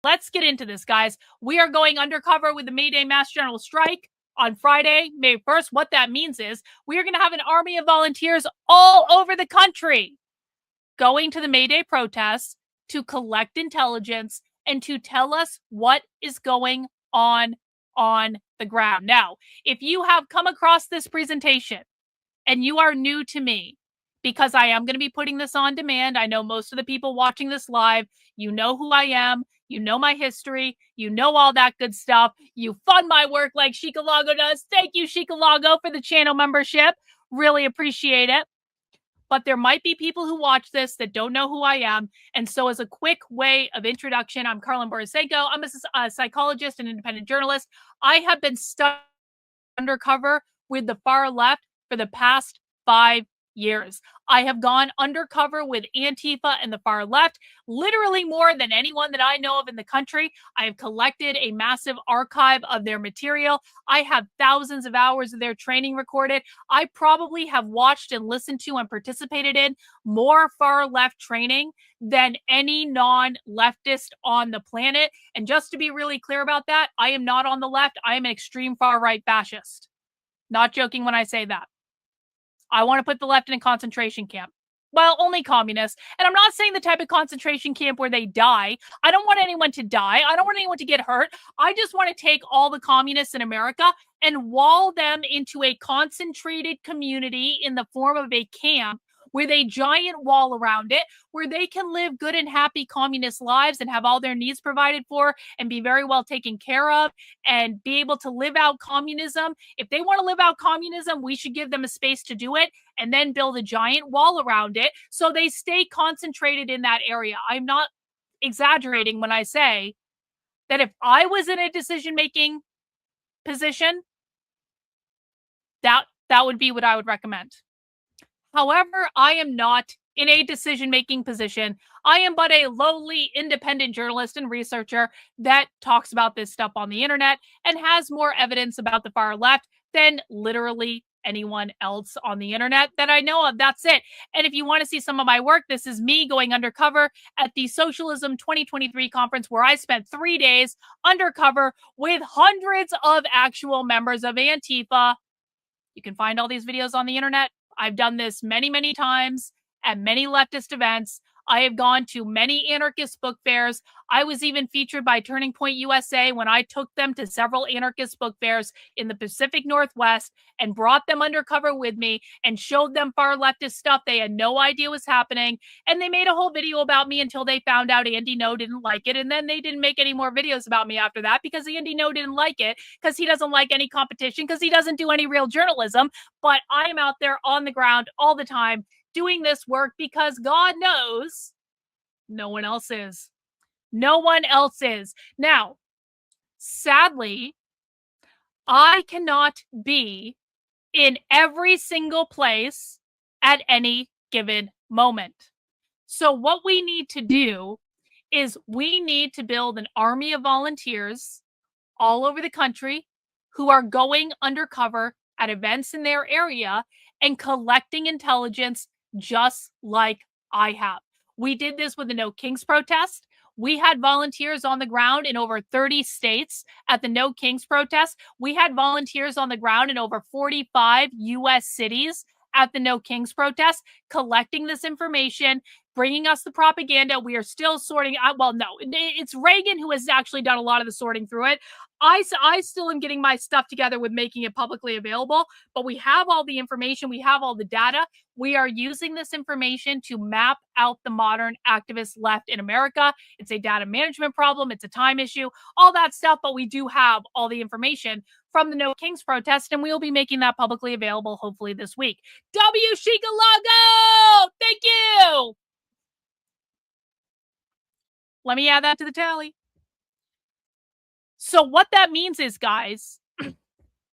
let's get into this, guys. We are going undercover with the May Day Mass General Strike on Friday, May 1st. What that means is we are going to have an army of volunteers all over the country going to the May Day protests to collect intelligence and to tell us what is going on the ground. Now, if you have come across this presentation and you are new to me, because I am going to be putting this on demand. I know most of the people watching this live, you know who I am, you know my history, you know all that good stuff. You fund my work like Shikalago does. Thank you, Shikalago, for the channel membership. Really appreciate it. But there might be people who watch this that don't know who I am. And so as a quick way of introduction, I'm Carlin Borisenko. I'm a psychologist and independent journalist. I have been studying undercover with the far left for the past 5 years. I have gone undercover with Antifa and the far left, literally more than anyone that I know of in the country. I have collected a massive archive of their material. I have thousands of hours of their training recorded. I probably have watched and listened to and participated in more far left training than any non-leftist on the planet. And just to be really clear about that, I am not on the left. I am an extreme far right fascist. Not joking when I say that. I want to put the left in a concentration camp. Well, only communists. And I'm not saying the type of concentration camp where they die. I don't want anyone to die. I don't want anyone to get hurt. I just want to take all the communists in America and wall them into a concentrated community in the form of a camp with a giant wall around it, where they can live good and happy communist lives and have all their needs provided for and be very well taken care of and be able to live out communism. If they want to live out communism, we should give them a space to do it and then build a giant wall around it so they stay concentrated in that area. I'm not exaggerating when I say that if I was in a decision-making position, that would be what I would recommend. However, I am not in a decision-making position. I am but a lowly independent journalist and researcher that talks about this stuff on the internet and has more evidence about the far left than literally anyone else on the internet that I know of. That's it. And if you want to see some of my work, this is me going undercover at the Socialism 2023 conference, where I spent 3 days undercover with hundreds of actual members of Antifa. You can find all these videos on the internet. I've done this many, many times at many leftist events. I have gone to many anarchist book fairs. I was even featured by Turning Point USA when I took them to several anarchist book fairs in the Pacific Northwest and brought them undercover with me and showed them far leftist stuff they had no idea was happening. And they made a whole video about me until they found out Andy No didn't like it. And then they didn't make any more videos about me after that because Andy No didn't like it, because he doesn't like any competition, because he doesn't do any real journalism. But I'm out there on the ground all the time doing this work because God knows no one else is. No one else is. Now, sadly, I cannot be in every single place at any given moment. So what we need to do is we need to build an army of volunteers all over the country who are going undercover at events in their area and collecting intelligence just like I have. We did this with the No Kings protest. We had volunteers on the ground in over 30 states at the No Kings protest. We had volunteers on the ground in over 45 U.S. cities at the No Kings protest, collecting this information, bringing us the propaganda. We are still sorting out. Well, no, it's Reagan who has actually done a lot of the sorting through it. I still am getting my stuff together with making it publicly available, but we have all the information. We have all the data. We are using this information to map out the modern activist left in America. It's a data management problem. It's a time issue, all that stuff, but we do have all the information from the No Kings protest, and we will be making that publicly available hopefully this week. W. Shikalago! Thank you! Let me add that to the tally. So what that means is, guys,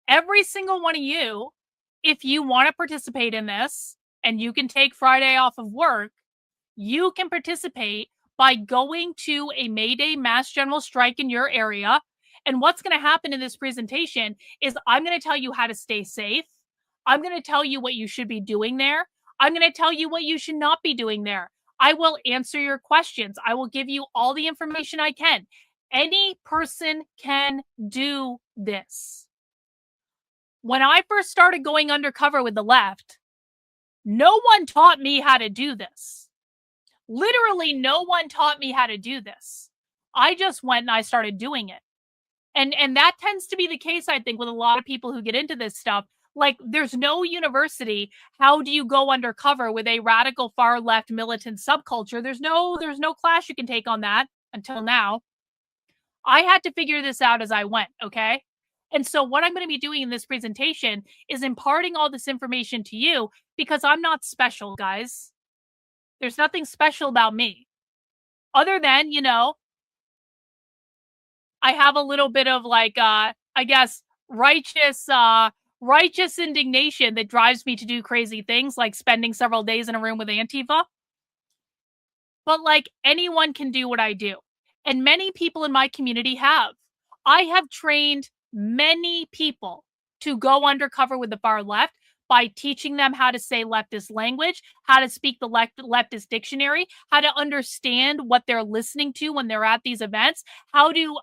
every single one of you, if you want to participate in this and you can take Friday off of work, you can participate by going to a May Day mass general strike in your area. And what's going to happen in this presentation is I'm going to tell you how to stay safe. I'm going to tell you what you should be doing there. I'm going to tell you what you should not be doing there. I will answer your questions. I will give you all the information I can. Any person can do this. When I first started going undercover with the left, no one taught me how to do this. Literally, no one taught me how to do this. I just went and I started doing it. And that tends to be the case, I think, with a lot of people who get into this stuff. Like, there's no university. How do you go undercover with a radical far left militant subculture? There's no class you can take on that until now. I had to figure this out as I went, okay? And so what I'm going to be doing in this presentation is imparting all this information to you because I'm not special, guys. There's nothing special about me. Other than, I have a little bit of like I guess righteous indignation that drives me to do crazy things like spending several days in a room with Antifa. But like, anyone can do what I do. And many people in my community have. I have trained many people to go undercover with the far left by teaching them how to say leftist language, how to speak the leftist dictionary, how to understand what they're listening to when they're at these events,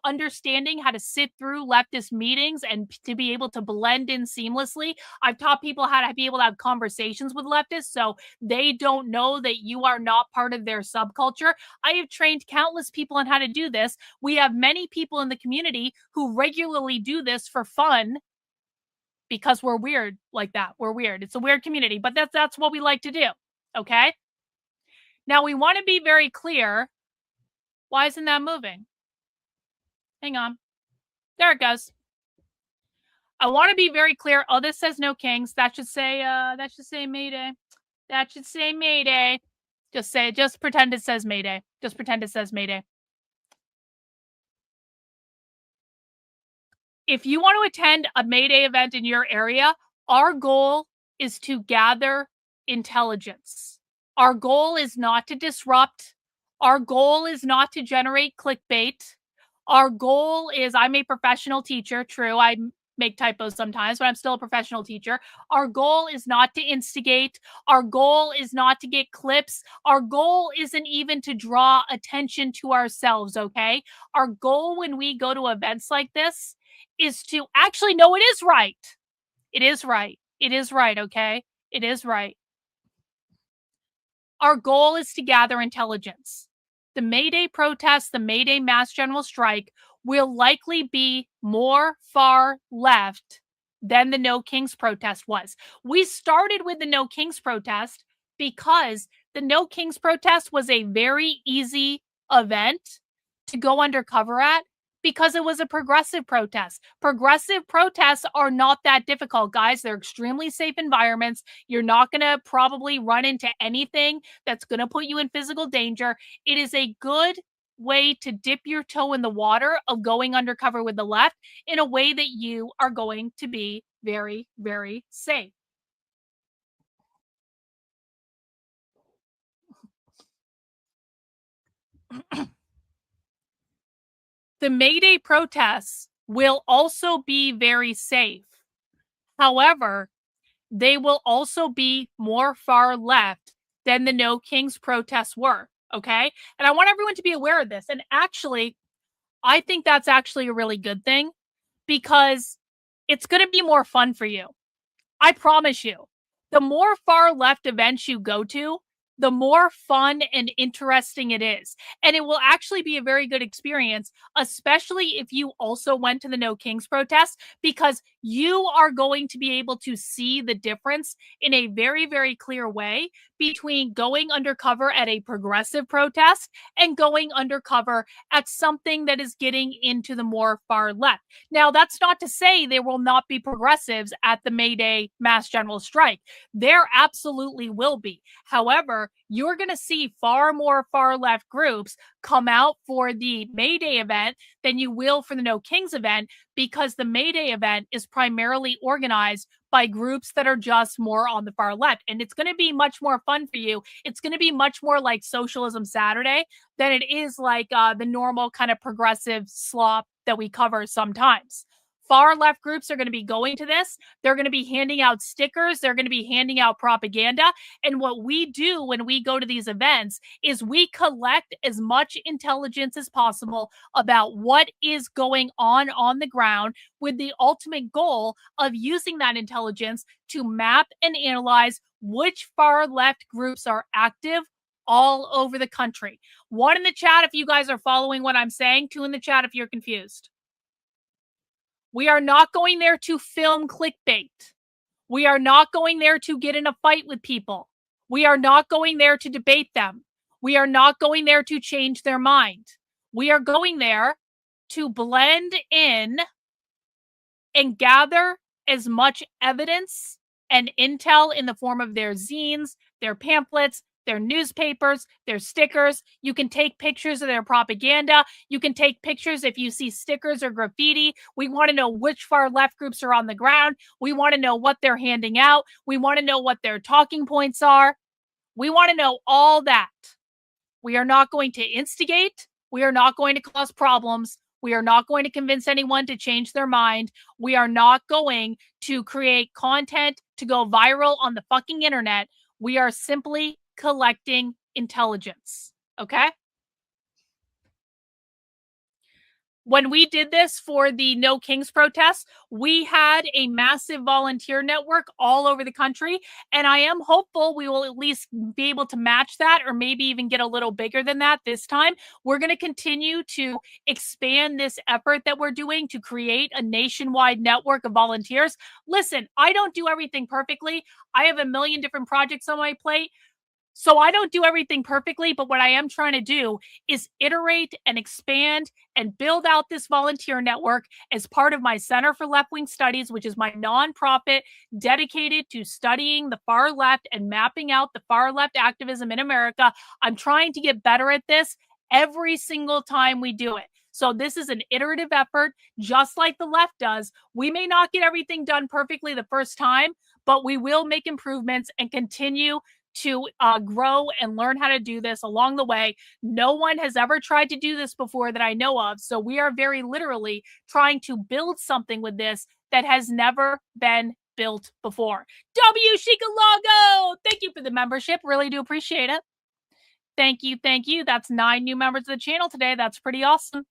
understanding how to sit through leftist meetings and to be able to blend in seamlessly. I've taught people how to be able to have conversations with leftists so they don't know that you are not part of their subculture. I have trained countless people on how to do this. We have many people in the community who regularly do this for fun because we're weird like that. We're weird. It's a weird community, but that's what we like to do. Okay. Now we want to be very clear. Why isn't that moving? Hang on. There it goes. I want to be very clear. Oh, this says no kings. That should say Mayday. That should say Mayday. Just pretend it says Mayday. Just pretend it says Mayday. If you want to attend a Mayday event in your area, our goal is to gather intelligence. Our goal is not to disrupt. Our goal is not to generate clickbait. Our goal is, I'm a professional teacher. True, I make typos sometimes, but I'm still a professional teacher. Our goal is not to instigate. Our goal is not to get clips. Our goal isn't even to draw attention to ourselves, okay? Our goal when we go to events like this is to actually, no, it is right. It is right. It is right, okay? It is right. Our goal is to gather intelligence. The Mayday protest, the Mayday mass general strike will likely be more far left than the No Kings protest was. We started with the No Kings protest because the No Kings protest was a very easy event to go undercover at because it was a progressive protest. Progressive protests are not that difficult, guys. They're extremely safe environments. You're not going to probably run into anything that's going to put you in physical danger. It is a good way to dip your toe in the water of going undercover with the left in a way that you are going to be very, very safe. The Mayday protests will also be very safe. However, they will also be more far left than the No Kings protests were. Okay. And I want everyone to be aware of this. And actually, I think that's actually a really good thing because it's going to be more fun for you. I promise you. The more far left events you go to, the more fun and interesting it is. And it will actually be a very good experience, especially if you also went to the No Kings protest, because you are going to be able to see the difference in a very, very clear way between going undercover at a progressive protest and going undercover at something that is getting into the more far left. Now, that's not to say there will not be progressives at the Mayday mass general strike. There absolutely will be. However, you're going to see far more far left groups come out for the Mayday event than you will for the No Kings event, because the Mayday event is primarily organized by groups that are just more on the far left. And it's going to be much more fun for you. It's going to be much more like Socialism Saturday than it is like the normal kind of progressive slop that we cover sometimes. Far left groups are going to be going to this. They're going to be handing out stickers. They're going to be handing out propaganda. And what we do when we go to these events is we collect as much intelligence as possible about what is going on the ground, with the ultimate goal of using that intelligence to map and analyze which far left groups are active all over the country. 1 in the chat if you guys are following what I'm saying. 2 in the chat if you're confused. We are not going there to film clickbait. We are not going there to get in a fight with people. We are not going there to debate them. We are not going there to change their mind. We are going there to blend in and gather as much evidence and intel in the form of their zines, their pamphlets, their newspapers, their stickers. You can take pictures of their propaganda. You can take pictures if you see stickers or graffiti. We want to know which far left groups are on the ground. We want to know what they're handing out. We want to know what their talking points are. We want to know all that. We are not going to instigate. We are not going to cause problems. We are not going to convince anyone to change their mind. We are not going to create content to go viral on the fucking internet. We are simply collecting intelligence. Okay? When we did this for the No Kings protests, we had a massive volunteer network all over the country. And I am hopeful we will at least be able to match that, or maybe even get a little bigger than that this time. We're going to continue to expand this effort that we're doing to create a nationwide network of volunteers. Listen, I don't do everything perfectly. I have a million different projects on my plate. So I don't do everything perfectly, but what I am trying to do is iterate and expand and build out this volunteer network as part of my Center for Left-Wing Studies, which is my nonprofit dedicated to studying the far left and mapping out the far left activism in America. I'm trying to get better at this every single time we do it. So this is an iterative effort, just like the left does. We may not get everything done perfectly the first time, but we will make improvements and continue to grow and learn how to do this along the way. No one has ever tried to do this before that I know of. So we are very literally trying to build something with this that has never been built before. W. Shikalago, thank you for the membership. Really do appreciate it. Thank you. Thank you. That's 9 new members of the channel today. That's pretty awesome.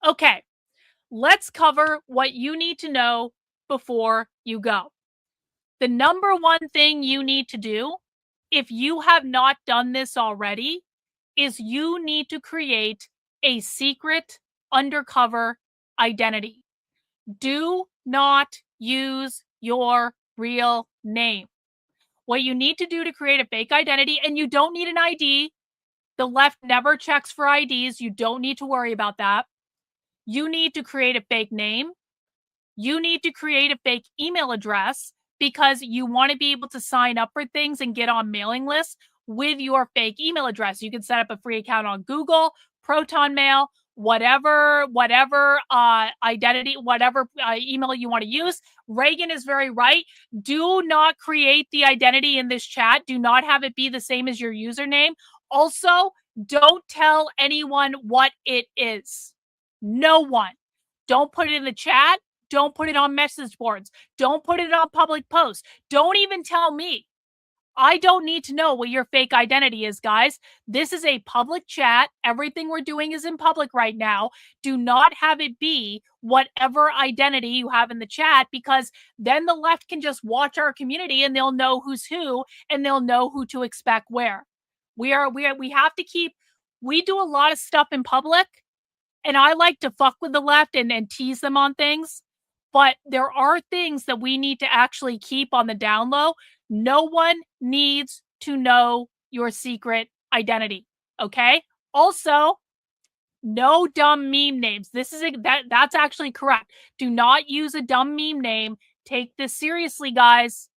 Okay, let's cover what you need to know before you go. The number one thing you need to do, if you have not done this already, is you need to create a secret undercover identity. Do not use your real name. What you need to do to create a fake identity, and you don't need an ID. The left never checks for IDs. You don't need to worry about that. You need to create a fake name. You need to create a fake email address, because you want to be able to sign up for things and get on mailing lists with your fake email address. You can set up a free account on Google, Proton Mail, whatever identity, whatever email you want to use. Reagan is very right. Do not create the identity in this chat. Do not have it be the same as your username. Also, don't tell anyone what it is. No one. Don't put it in the chat. Don't put it on message boards. Don't put it on public posts. Don't even tell me. I don't need to know what your fake identity is, guys. This is a public chat. Everything we're doing is in public right now. Do not have it be whatever identity you have in the chat, because then the left can just watch our community and they'll know who's who, and they'll know who to expect where. We have to keep, we do a lot of stuff in public, and I like to fuck with the left and tease them on things. But there are things that we need to actually keep on the down low. No one needs to know your secret identity, okay? Also, no dumb meme names. That's actually correct. Do not use a dumb meme name. Take this seriously, guys.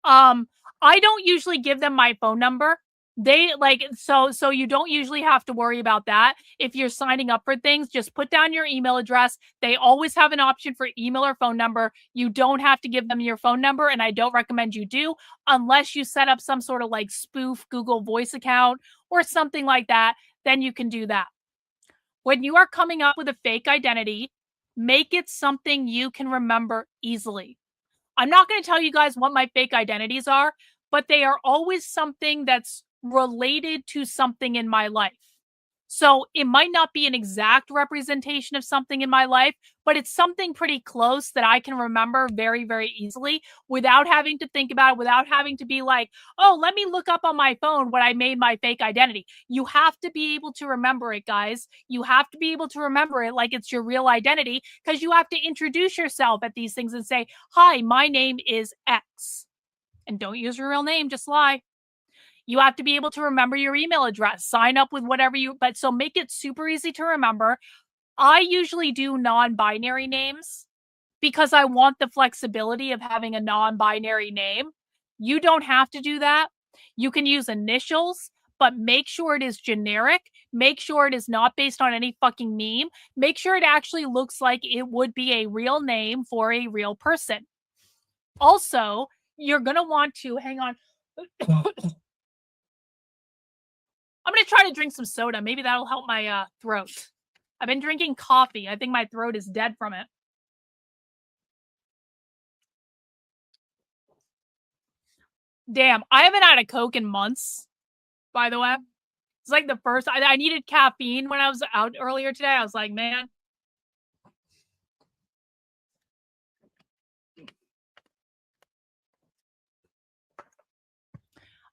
I don't usually give them my phone number. They so you don't usually have to worry about that. If you're signing up for things, just put down your email address. They always have an option for email or phone number. You don't have to give them your phone number, and I don't recommend you do, unless you set up some sort of like spoof Google Voice account or something like that. Then you can do that. When you are coming up with a fake identity, make it something you can remember easily. I'm not going to tell you guys what my fake identities are, but they are always something that's related to something in my life. So it might not be an exact representation of something in my life, but it's something pretty close that I can remember very, very easily without having to think about it, without having to be like, oh, let me look up on my phone when I made my fake identity. You have to be able to remember it, guys. You have to be able to remember it like it's your real identity because you have to introduce yourself at these things and say, hi, my name is X. And don't use your real name, just lie. You have to be able to remember your email address, sign up with whatever but so make it super easy to remember. I usually do non-binary names because I want the flexibility of having a non-binary name. You don't have to do that. You can use initials, but make sure it is generic. Make sure it is not based on any fucking meme. Make sure it actually looks like it would be a real name for a real person. Also, you're going to want to, hang on. I'm going to try to drink some soda. Maybe that'll help my throat. I've been drinking coffee. I think my throat is dead from it. Damn, I haven't had a Coke in months, by the way. It's like the first, I needed caffeine when I was out earlier today. I was like, man.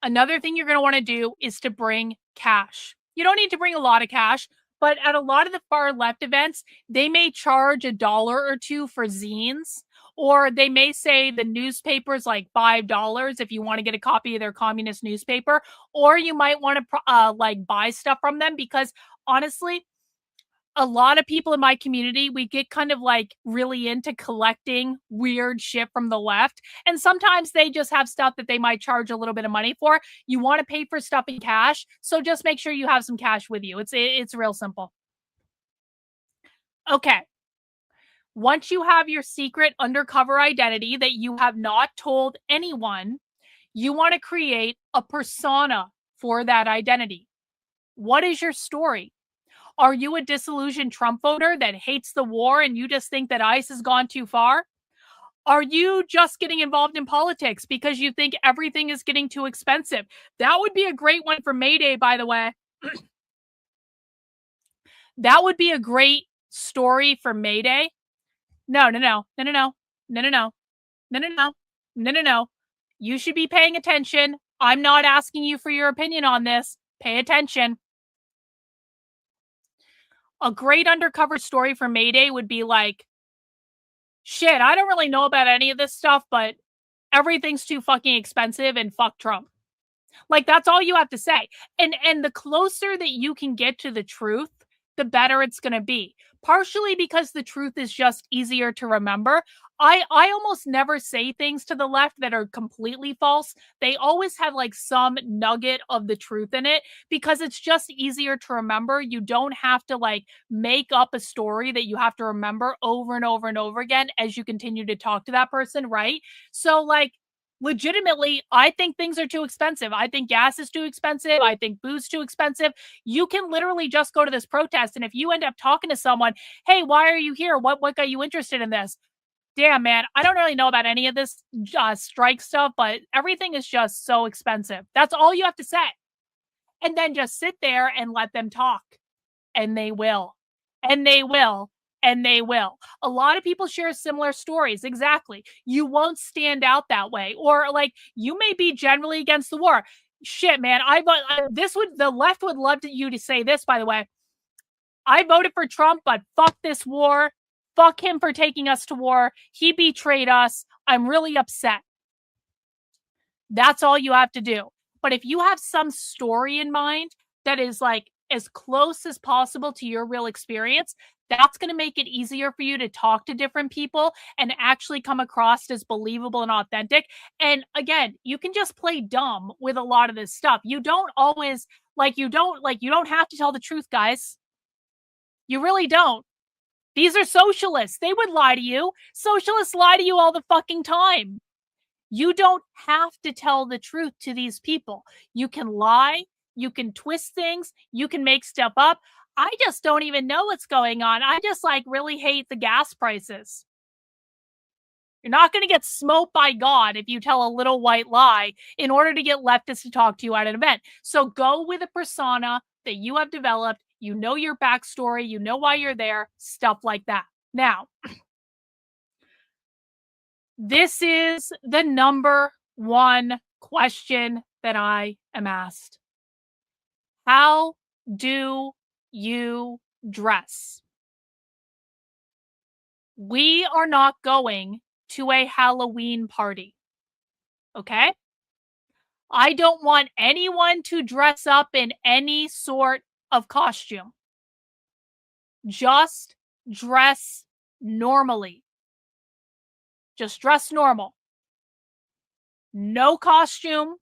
Another thing you're going to want to do is to bring cash. You don't need to bring a lot of cash, but at a lot of the far left events, they may charge $1 or $2 for zines, or they may say the newspaper's like $5 if you want to get a copy of their communist newspaper, or you might want to like buy stuff from them because honestly, a lot of people in my community, we get kind of like really into collecting weird shit from the left. And sometimes they just have stuff that they might charge a little bit of money for. You want to pay for stuff in cash. So just make sure you have some cash with you. It's real simple. Okay. Once you have your secret undercover identity that you have not told anyone, you want to create a persona for that identity. What is your story? Are you a disillusioned Trump voter that hates the war and you just think that ICE has gone too far? Are you just getting involved in politics because you think everything is getting too expensive? That would be a great one for May Day, by the way. That would be a great story for May Day. No. You should be paying attention. I'm not asking you for your opinion on this. Pay attention. A great undercover story for May Day would be like, shit, I don't really know about any of this stuff, but everything's too fucking expensive and fuck Trump. Like, that's all you have to say. And the closer that you can get to the truth, the better it's going to be. Partially because the truth is just easier to remember. I almost never say things to the left that are completely false. They always have like some nugget of the truth in it because it's just easier to remember. You don't have to like make up a story that you have to remember over and over and over again as you continue to talk to that person, right? So like legitimately, I think things are too expensive. I think gas is too expensive. I think booze too expensive. You can literally just go to this protest, and if you end up talking to someone, hey, why are you here? What got you interested in this? Damn, man, I don't really know about any of this strike stuff, but everything is just so expensive. That's all you have to say. And then just sit there and let them talk. And they will. And they will. And they will. A lot of people share similar stories. Exactly. You won't stand out that way. Or like, you may be generally against the war. Shit, man. The left would love you to say this, by the way. I voted for Trump, but fuck this war. Fuck him for taking us to war. He betrayed us. I'm really upset. That's all you have to do. But if you have some story in mind that is like as close as possible to your real experience, that's going to make it easier for you to talk to different people and actually come across as believable and authentic. And again, you can just play dumb with a lot of this stuff. You don't have to tell the truth, guys. You really don't. These are socialists. They would lie to you. Socialists lie to you all the fucking time. You don't have to tell the truth to these people. You can lie. You can twist things. You can make stuff up. I just don't even know what's going on. I just like really hate the gas prices. You're not going to get smoked by God if you tell a little white lie in order to get leftists to talk to you at an event. So go with a persona that you have developed. You know your backstory. You know why you're there. Stuff like that. Now, this is the number one question that I am asked. How do you dress? We are not going to a Halloween party. Okay? I don't want anyone to dress up in any sort of costume. Just dress normally. Just dress normal. No costume,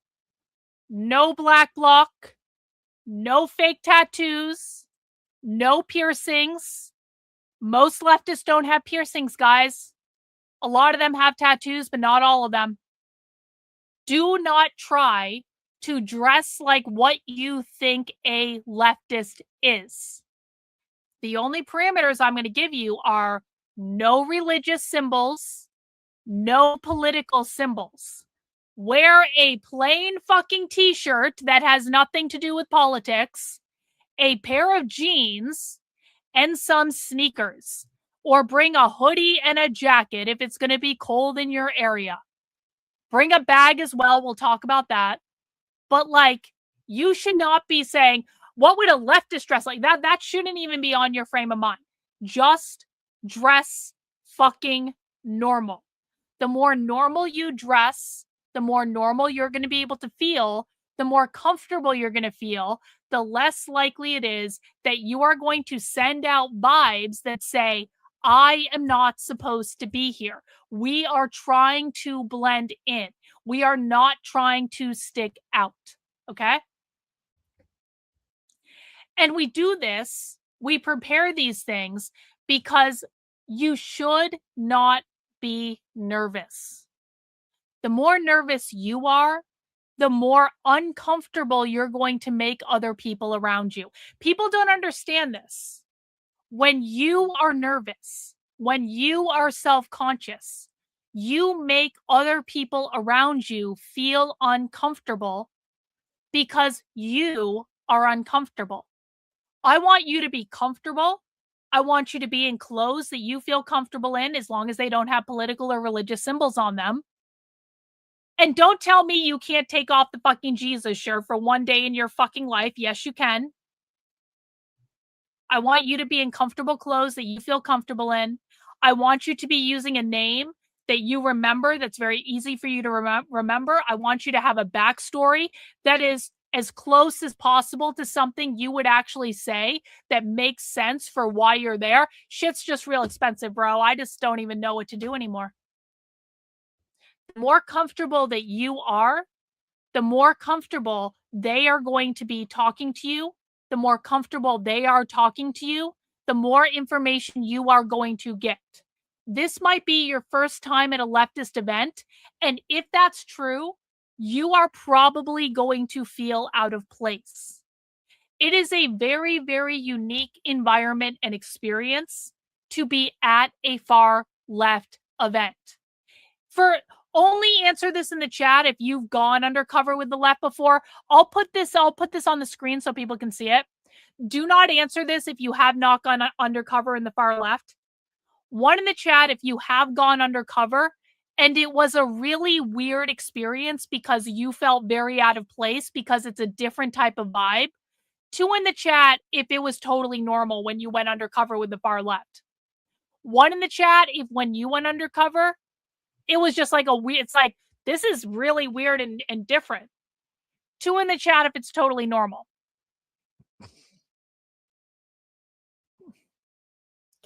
no black block, no fake tattoos, no piercings. Most leftists don't have piercings, guys. A lot of them have tattoos, but not all of them. Do not try to dress like what you think a leftist is. The only parameters I'm going to give you are no religious symbols, no political symbols. Wear a plain fucking t-shirt that has nothing to do with politics, a pair of jeans, and some sneakers. Or bring a hoodie and a jacket if it's going to be cold in your area. Bring a bag as well. We'll talk about that. But like, you should not be saying, what would a leftist dress like? That shouldn't even be on your frame of mind. Just dress fucking normal. The more normal you dress, the more normal you're going to be able to feel, the more comfortable you're going to feel, the less likely it is that you are going to send out vibes that say, I am not supposed to be here. We are trying to blend in. We are not trying to stick out. Okay? And we do this, we prepare these things because you should not be nervous. The more nervous you are, the more uncomfortable you're going to make other people around you. People don't understand this. When you are nervous, when you are self-conscious, you make other people around you feel uncomfortable because you are uncomfortable. I want you to be comfortable. I want you to be in clothes that you feel comfortable in as long as they don't have political or religious symbols on them. And don't tell me you can't take off the fucking Jesus shirt for one day in your fucking life. Yes, you can. I want you to be in comfortable clothes that you feel comfortable in. I want you to be using a name that you remember that's very easy for you to remember. I want you to have a backstory that is as close as possible to something you would actually say that makes sense for why you're there. Shit's just real expensive, bro. I just don't even know what to do anymore. The more comfortable that you are, the more comfortable they are going to be talking to you. The more comfortable they are talking to you, the more information you are going to get. This might be your first time at a leftist event. And if that's true, you are probably going to feel out of place. It is a very, very unique environment and experience to be at a far left event. For only answer this in the chat if you've gone undercover with the left before. I'll put this on the screen so people can see it. Do not answer this if you have not gone undercover in the far left. One in the chat if you have gone undercover and it was a really weird experience because you felt very out of place because it's a different type of vibe. Two in the chat if it was totally normal when you went undercover with the far left. One in the chat if when you went undercover, it was just like a weird, it's like, this is really weird and different. Two in the chat if it's totally normal.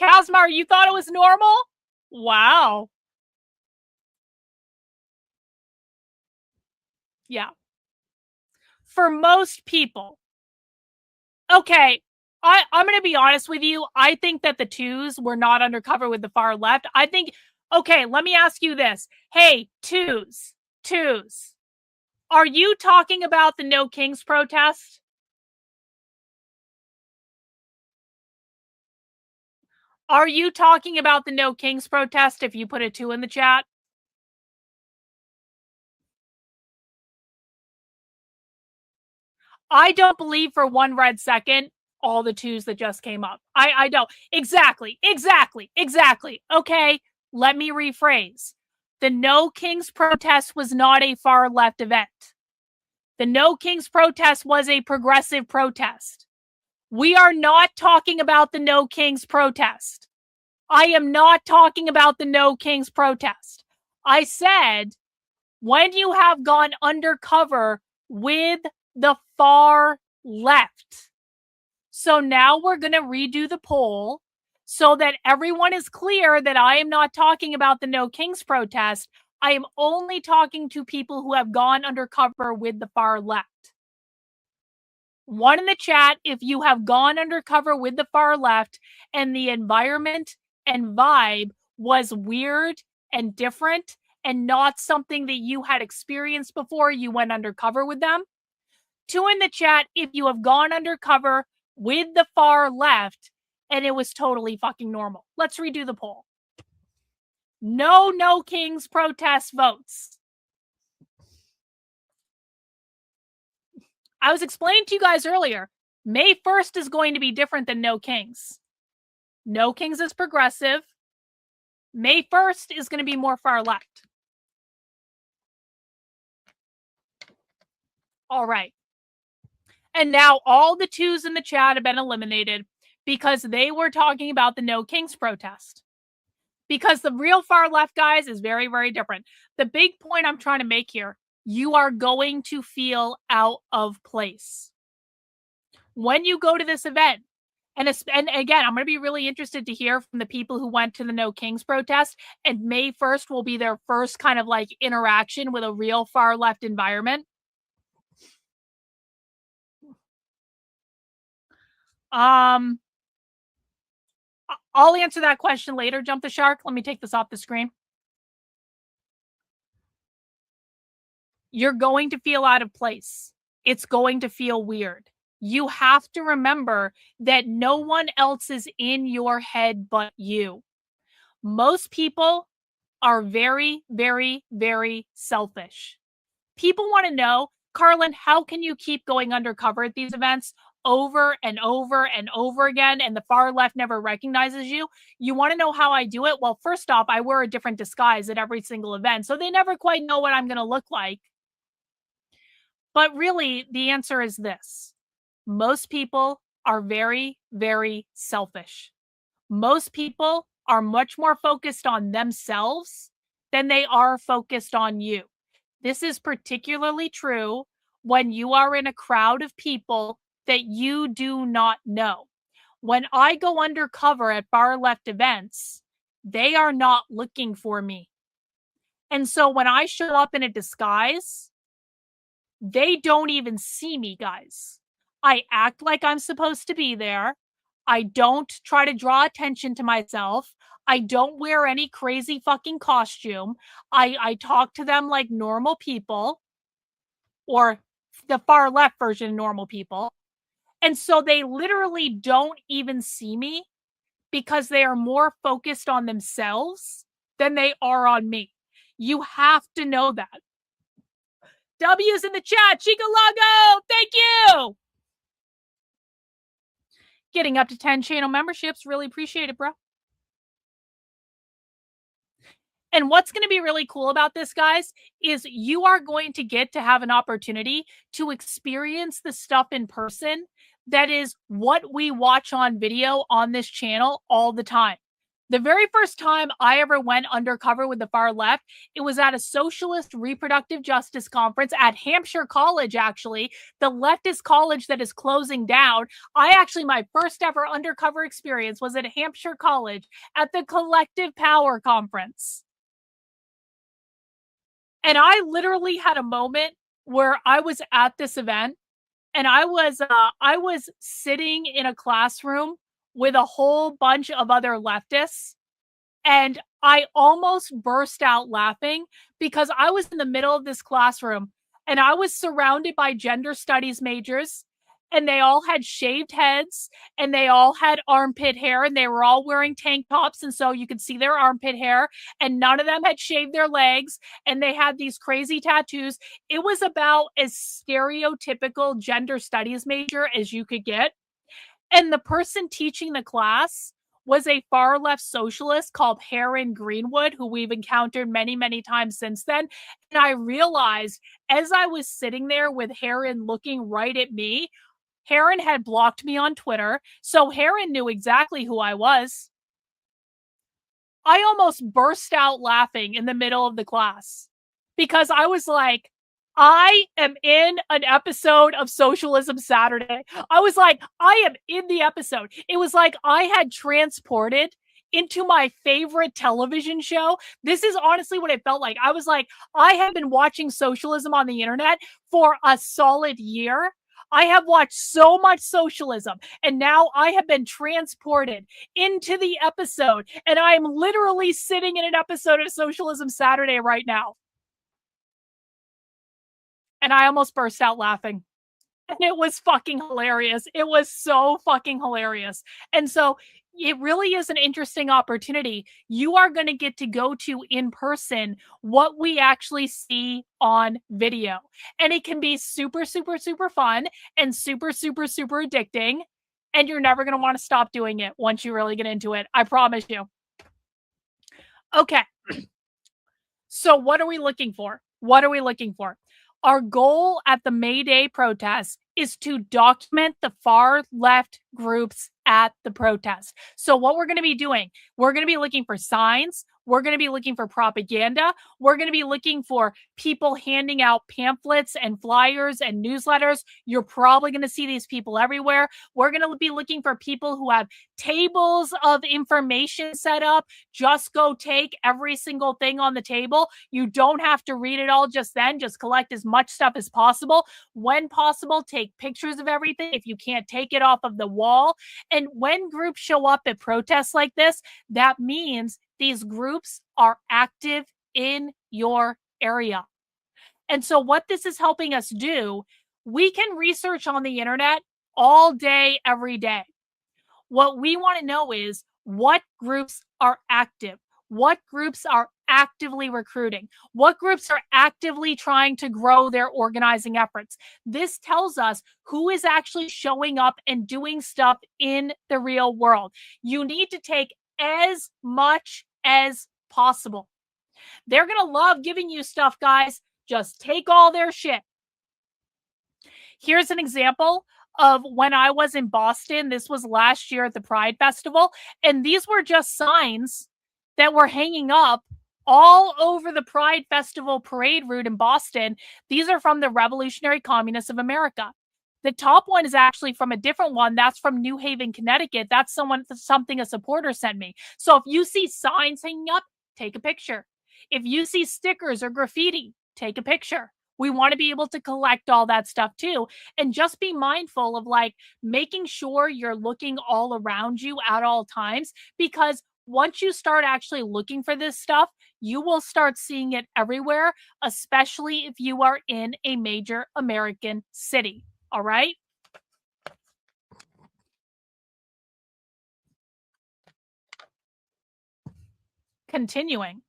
Kazmar, you thought it was normal? Wow. Yeah. For most people. Okay, I'm going to be honest with you. I think that the twos were not undercover with the far left. I think, okay, let me ask you this. Hey, twos. Are you talking about the No Kings protest? Are you talking about the No Kings protest if you put a 2 in the chat? I don't believe for one red second all the 2s that just came up. I don't. Exactly. Okay, let me rephrase. The No Kings protest was not a far left event. The No Kings protest was a progressive protest. We are not talking about the No Kings protest. I am not talking about the No Kings protest. I said, when you have gone undercover with the far left. So now we're going to redo the poll so that everyone is clear that I am not talking about the No Kings protest. I am only talking to people who have gone undercover with the far left. One in the chat if you have gone undercover with the far left and the environment and vibe was weird and different and not something that you had experienced before you went undercover with them. 2 in the chat if you have gone undercover with the far left and it was totally fucking normal. Let's redo the poll. No Kings protest votes. I was explaining to you guys earlier, May 1st is going to be different than No Kings. No Kings is progressive. May 1st is going to be more far left. All right. And now all the 2s in the chat have been eliminated because they were talking about the No Kings protest. Because the real far left, guys, is very, very different. The big point I'm trying to make here, you are going to feel out of place when you go to this event. And again, I'm going to be really interested to hear from the people who went to the No Kings protest. And May 1st will be their first kind of like interaction with a real far left environment. I'll answer that question later, Jump the Shark. Let me take this off the screen. You're going to feel out of place. It's going to feel weird. You have to remember that no one else is in your head but you. Most people are very, very, very selfish. People want to know, Carlin, how can you keep going undercover at these events over and over and over again, and the far left never recognizes you? You want to know how I do it? Well, first off, I wear a different disguise at every single event, so they never quite know what I'm going to look like. But really, the answer is this. Most people are very, very selfish. Most people are much more focused on themselves than they are focused on you. This is particularly true when you are in a crowd of people that you do not know. When I go undercover at far left events, they are not looking for me. And so when I show up in a disguise, they don't even see me, guys. I act like I'm supposed to be there. I don't try to draw attention to myself. I don't wear any crazy fucking costume. I talk to them like normal people, or the far left version of normal people. And so they literally don't even see me because they are more focused on themselves than they are on me. You have to know that. W's in the chat. Chicalago, thank you. Getting up to 10 channel memberships. Really appreciate it, bro. And what's going to be really cool about this, guys, is you are going to get to have an opportunity to experience the stuff in person. That is what we watch on video on this channel all the time. The very first time I ever went undercover with the far left, it was at a socialist reproductive justice conference at Hampshire College, actually, the leftist college that is closing down. My first ever undercover experience was at Hampshire College at the Collective Power Conference. And I literally had a moment where I was at this event and I was sitting in a classroom with a whole bunch of other leftists, and I almost burst out laughing because I was in the middle of this classroom and I was surrounded by gender studies majors and they all had shaved heads, and they all had armpit hair, and they were all wearing tank tops, and so you could see their armpit hair, and none of them had shaved their legs, and they had these crazy tattoos. It was about as stereotypical gender studies major as you could get. And the person teaching the class was a far left socialist called Heron Greenwood, who we've encountered many, many times since then. And I realized as I was sitting there with Heron looking right at me, Heron had blocked me on Twitter. So Heron knew exactly who I was. I almost burst out laughing in the middle of the class because I was like, I am in an episode of Socialism Saturday. I was like, I am in the episode. It was like I had transported into my favorite television show. This is honestly what it felt like. I was like, I have been watching socialism on the internet for a solid year. I have watched so much socialism, and now I have been transported into the episode, and I am literally sitting in an episode of Socialism Saturday right now. And I almost burst out laughing. And it was fucking hilarious. It was so fucking hilarious. And so it really is an interesting opportunity. You are going to get to go to in person what we actually see on video. And it can be super, super, super fun and super, super, super addicting. And you're never going to want to stop doing it once you really get into it. I promise you. Okay. So what are we looking for? What are we looking for? Our goal at the May Day protest is to document the far left groups at the protest. So what we're going to be doing, we're going to be looking for signs. We're going to be looking for propaganda. We're going to be looking for people handing out pamphlets and flyers and newsletters. You're probably going to see these people everywhere. We're going to be looking for people who have tables of information set up. Just go take every single thing on the table. You don't have to read it all just then. Just collect as much stuff as possible. When possible, take pictures of everything if you can't take it off of the wall. And when groups show up at protests like this, that means these groups are active in your area. And so what this is helping us do, we can research on the internet all day, every day. What we want to know is what groups are active, what groups are actively recruiting, what groups are actively trying to grow their organizing efforts. This tells us who is actually showing up and doing stuff in the real world. You need to take as much as possible. They're going to love giving you stuff, guys. Just take all their shit. Here's an example of when I was in Boston. This was last year at the Pride Festival. And these were just signs that were hanging up all over the Pride Festival parade route in Boston. These are from the Revolutionary Communists of America. The top one is actually from a different one. That's from New Haven, Connecticut. That's something a supporter sent me. So if you see signs hanging up, take a picture. If you see stickers or graffiti, take a picture. We want to be able to collect all that stuff too. And just be mindful of like making sure you're looking all around you at all times, because once you start actually looking for this stuff, you will start seeing it everywhere, especially if you are in a major American city. All right. Continuing.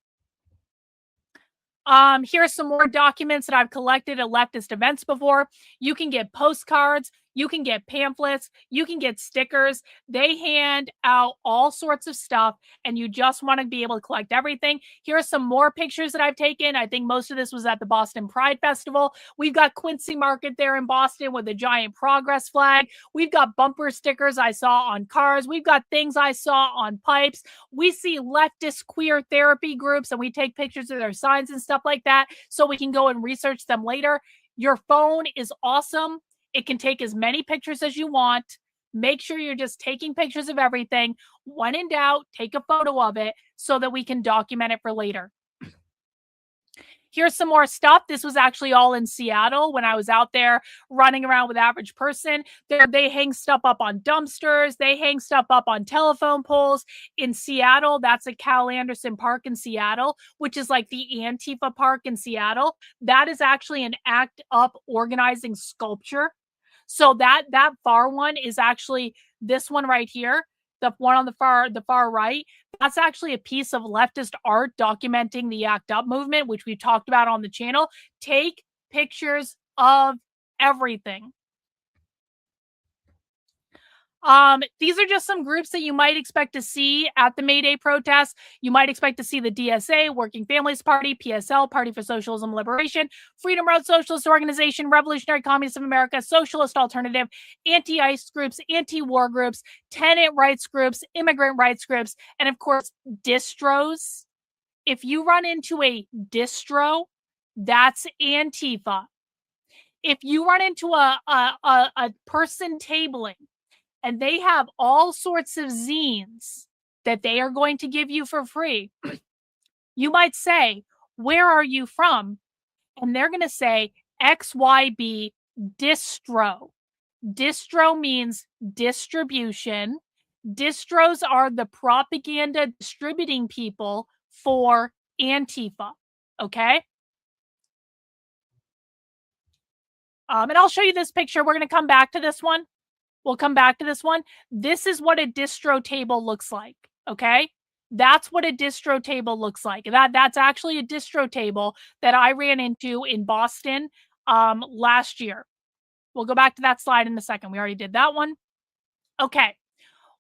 Here are some more documents that I've collected at leftist events before. You can get postcards, you can get pamphlets, you can get stickers. They hand out all sorts of stuff, and you just want to be able to collect everything. Here are some more pictures that I've taken. I think most of this was at the Boston Pride Festival. We've got Quincy Market there in Boston with a giant progress flag. We've got bumper stickers I saw on cars. We've got things I saw on pipes. We see leftist queer therapy groups, and we take pictures of their signs and stuff like that so we can go and research them later. Your phone is awesome. It can take as many pictures as you want. Make sure you're just taking pictures of everything. When in doubt, take a photo of it so that we can document it for later. Here's some more stuff. This was actually all in Seattle when I was out there running around with Average Person. They hang stuff up on dumpsters. They hang stuff up on telephone poles. In Seattle, that's at Cal Anderson Park in Seattle, which is like the Antifa Park in Seattle. That is actually an ACT UP organizing sculpture. So that far one is actually this one right here. The one on the far right, that's actually a piece of leftist art documenting the ACT UP movement, which we've talked about on the channel. Take pictures of everything. These are just some groups that you might expect to see at the May Day protests. You might expect to see the DSA, Working Families Party, PSL, Party for Socialism and Liberation, Freedom Road Socialist Organization, Revolutionary Communists of America, Socialist Alternative, anti-ICE groups, anti-war groups, tenant rights groups, immigrant rights groups, and of course, distros. If you run into a distro, that's Antifa. If you run into a person tabling and they have all sorts of zines that they are going to give you for free, you might say, where are you from? And they're going to say XYB distro. Distro means distribution. Distros are the propaganda distributing people for Antifa. Okay? And I'll show you this picture. We're going to come back to this one. We'll come back to this one. This is what a distro table looks like, okay? That's what a distro table looks like. That's actually a distro table that I ran into in Boston last year. We'll go back to that slide in a second. We already did that one. Okay.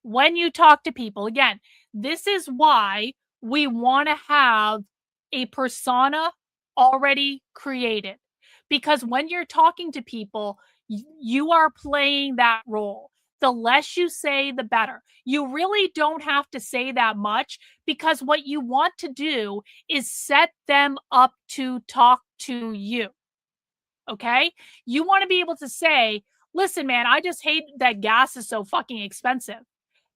When you talk to people, again, this is why we want to have a persona already created. Because when you're talking to people, you are playing that role. The less you say, the better. You really don't have to say that much, because what you want to do is set them up to talk to you. Okay? You want to be able to say, listen, man, I just hate that gas is so fucking expensive.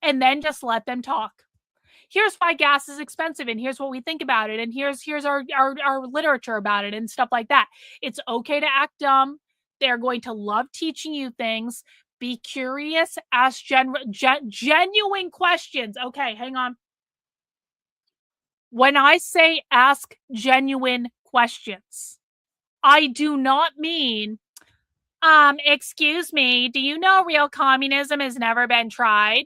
And then just let them talk. Here's why gas is expensive, and here's what we think about it, and here's our literature about it and stuff like that. It's okay to act dumb. They're going to love teaching you things. Be curious, ask genuine questions. Okay, hang on. When I say ask genuine questions, I do not mean, excuse me, do you know real communism has never been tried?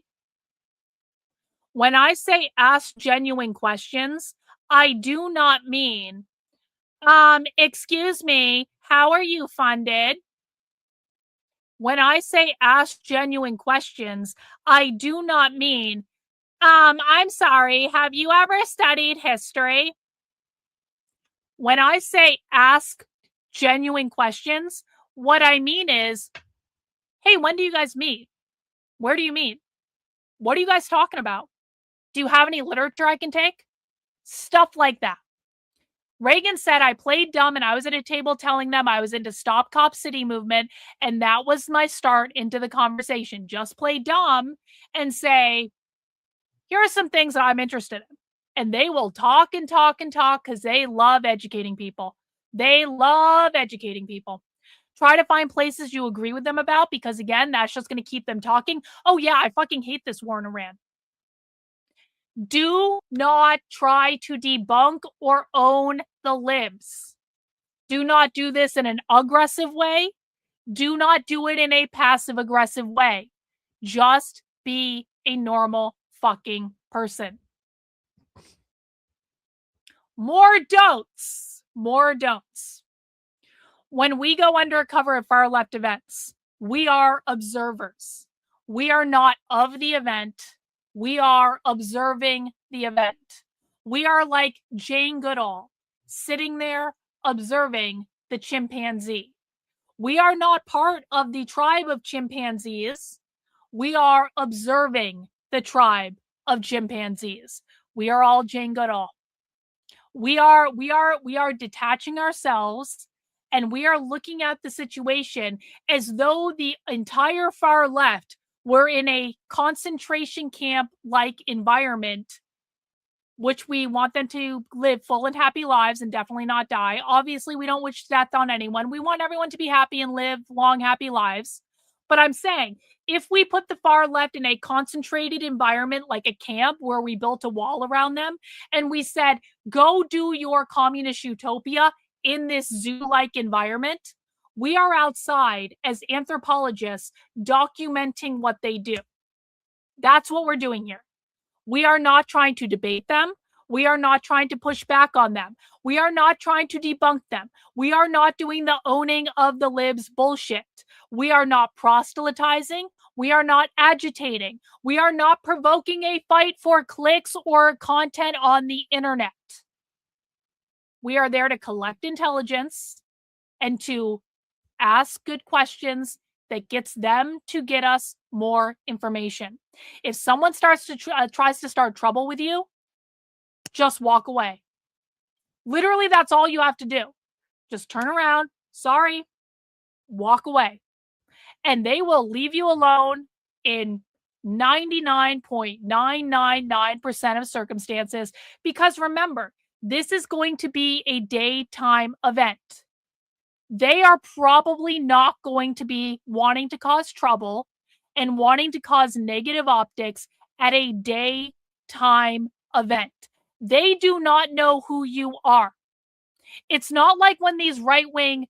When I say ask genuine questions, I do not mean, excuse me, how are you funded? When I say ask genuine questions, I do not mean, I'm sorry, have you ever studied history? When I say ask genuine questions, what I mean is, hey, when do you guys meet? Where do you meet? What are you guys talking about? Do you have any literature I can take? Stuff like that. Reagan said, I played dumb and I was at a table telling them I was into Stop Cop City movement. And that was my start into the conversation. Just play dumb and say, here are some things that I'm interested in. And they will talk and talk and talk because they love educating people. They love educating people. Try to find places you agree with them about, because again, that's just going to keep them talking. Oh yeah, I fucking hate this war in Iran. Do not try to debunk or own the libs. Do not do this in an aggressive way. Do not do it in a passive aggressive way. Just be a normal fucking person. More don'ts. More don'ts. When we go undercover at far left events, we are observers. We are not of the event. We are observing the event. We are like Jane Goodall, sitting there observing the chimpanzee. We are not part of the tribe of chimpanzees. We are observing the tribe of chimpanzees. We are all Jane Goodall. We are detaching ourselves, and we are looking at the situation as though the entire far left were in a concentration camp-like environment, which we want them to live full and happy lives and definitely not die. Obviously, we don't wish death on anyone. We want everyone to be happy and live long, happy lives. But I'm saying, if we put the far left in a concentrated environment like a camp where we built a wall around them and we said, go do your communist utopia in this zoo-like environment, We are outside as anthropologists documenting what they do. That's what we're doing here. We are not trying to debate them. We are not trying to push back on them. We are not trying to debunk them. We are not doing the owning of the libs bullshit. We are not proselytizing. We are not agitating. We are not provoking a fight for clicks or content on the internet. We are there to collect intelligence and to ask good questions that gets them to get us more information. If someone starts to tries to start trouble with you, just walk away. Literally, that's all you have to do. Just turn around, sorry, walk away. And they will leave you alone in 99.999% of circumstances. Because remember, this is going to be a daytime event. They are probably not going to be wanting to cause trouble and wanting to cause negative optics at a daytime event. They do not know who you are. It's not like when these right-wing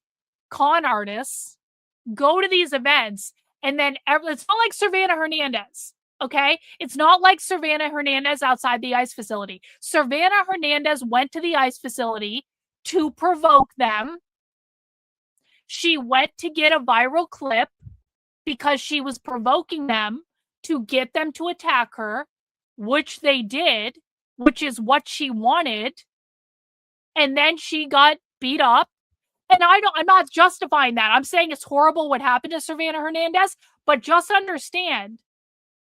con artists go to these events and then it's not like Savannah Hernandez. Okay? It's not like Savannah Hernandez outside the ICE facility. Savannah Hernandez went to the ICE facility to provoke them. She went to get a viral clip because she was provoking them to get them to attack her, which they did, which is what she wanted. And then she got beat up. And I'm not justifying that. I'm saying it's horrible what happened to Savannah Hernandez, but just understand,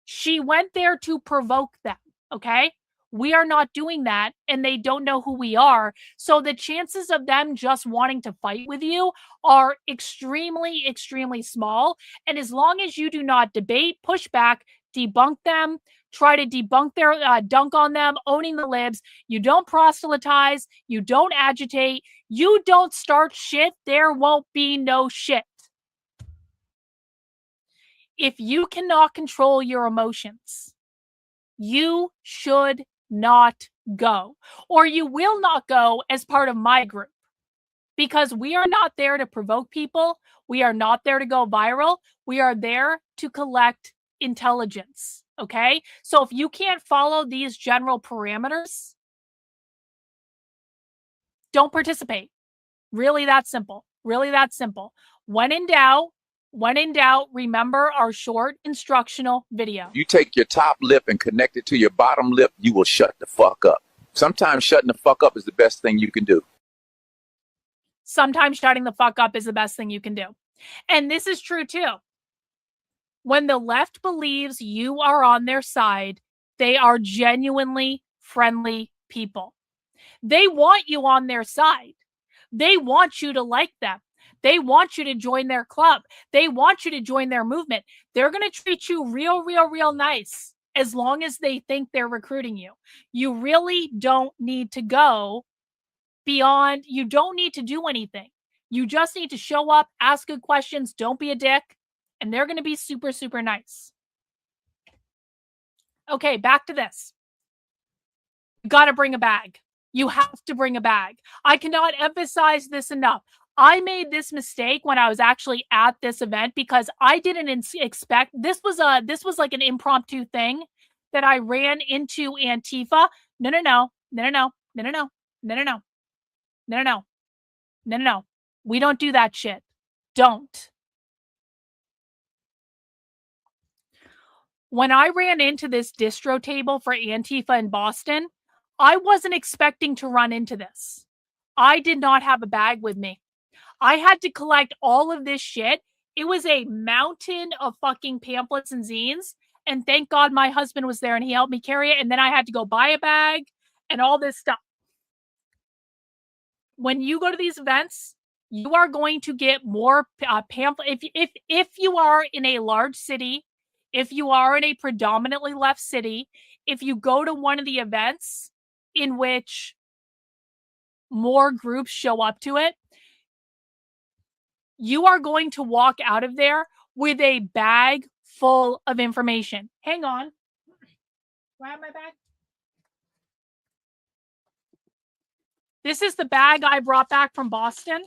she went there to provoke them, okay? We are not doing that, and they don't know who we are. So the chances of them just wanting to fight with you are extremely, extremely small. And as long as you do not debate, push back, debunk them, try to debunk their dunk on them, owning the libs, you don't proselytize, you don't agitate, you don't start shit, there won't be no shit. If you cannot control your emotions, you should not go, or you will not go as part of my group, because we are not there to provoke people. We are not there to go viral. We are there to collect intelligence. Okay? So if you can't follow these general parameters, don't participate. Really that simple. Really that simple. When in doubt, remember our short instructional video. You take your top lip and connect it to your bottom lip, you will shut the fuck up. Sometimes shutting the fuck up is the best thing you can do. Sometimes shutting the fuck up is the best thing you can do. And this is true too. When the left believes you are on their side, they are genuinely friendly people. They want you on their side. They want you to like them. They want you to join their club. They want you to join their movement. They're going to treat you real nice as long as they think they're recruiting you. You really don't need to go beyond. You don't need to do anything. You just need to show up, ask good questions, don't be a dick, and they're going to be super nice. Okay, back to this. You got to bring a bag. You have to bring a bag. I cannot emphasize this enough. I made this mistake when I was actually at this event because I didn't expect this was like an impromptu thing that I ran into Antifa. No. We don't do that shit. Don't. When I ran into this distro table for Antifa in Boston, I wasn't expecting to run into this. I did not have a bag with me. I had to collect all of this shit. It was a mountain of fucking pamphlets and zines. And thank God my husband was there and he helped me carry it. And then I had to go buy a bag and all this stuff. When you go to these events, you are going to get more pamphlets. If you are in a large city, if you are in a predominantly left city, if you go to one of the events in which more groups show up to it, you are going to walk out of there with a bag full of information. Hang on. Do I have my bag? This is the bag I brought back from Boston.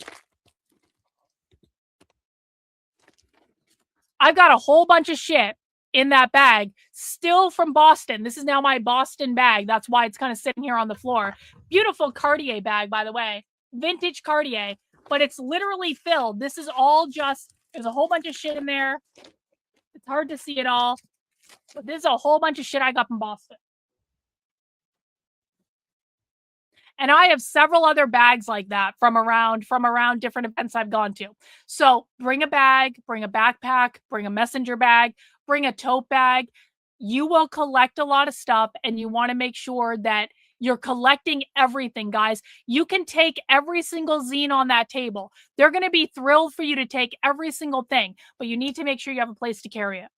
I've got a whole bunch of shit in that bag, still from Boston. This is now my Boston bag. That's why it's kind of sitting here on the floor. Beautiful Cartier bag, by the way. Vintage Cartier, but it's literally filled. This is all just, there's a whole bunch of shit in there. It's hard to see it all, but this is a whole bunch of shit I got from Boston. And I have several other bags like that from around different events I've gone to. So bring a bag, bring a backpack, bring a messenger bag, bring a tote bag. You will collect a lot of stuff, and you want to make sure that you're collecting everything, guys. You can take every single zine on that table. They're going to be thrilled for you to take every single thing, but you need to make sure you have a place to carry it.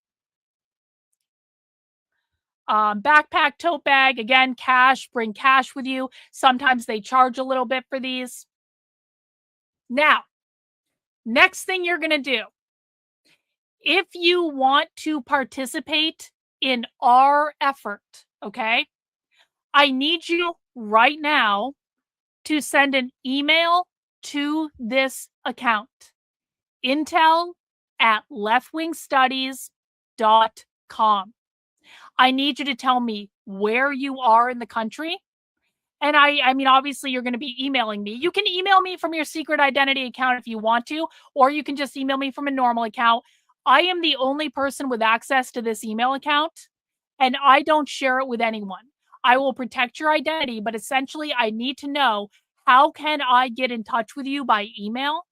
Backpack, tote bag, again, cash, bring cash with you. Sometimes they charge a little bit for these. Now, next thing you're going to do, if you want to participate in our effort, okay, I need you right now to send an email to this account, intel@leftwingstudies.com. I need you to tell me where you are in the country. And I mean, obviously, you're going to be emailing me. You can email me from your secret identity account if you want to, or you can just email me from a normal account. I am the only person with access to this email account, and I don't share it with anyone. I will protect your identity, but essentially, I need to know, how can I get in touch with you by email,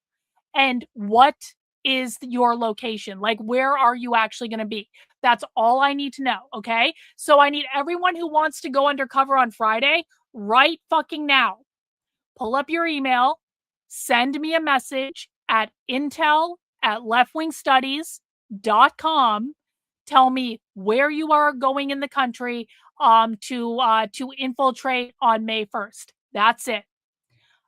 and what is your location? Like, where are you actually going to be? That's all I need to know, okay? So I need everyone who wants to go undercover on Friday, right fucking now. Pull up your email, send me a message at intel@leftwingstudies.com. Tell me where you are going in the country to infiltrate on May 1st. That's it.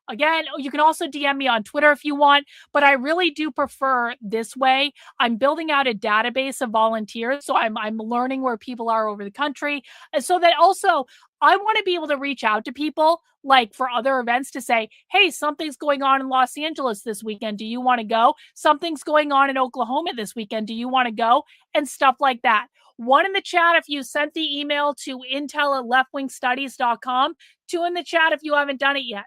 Again, you can also DM me on Twitter if you want, but I really do prefer this way. I'm building out a database of volunteers, so I'm learning where people are over the country, and so that also I want to be able to reach out to people like for other events to say, hey, something's going on in Los Angeles this weekend. Do you want to go? Something's going on in Oklahoma this weekend. Do you want to go? And stuff like that. One in the chat if you sent the email to intel@leftwingstudies.com. Two in the chat if you haven't done it yet.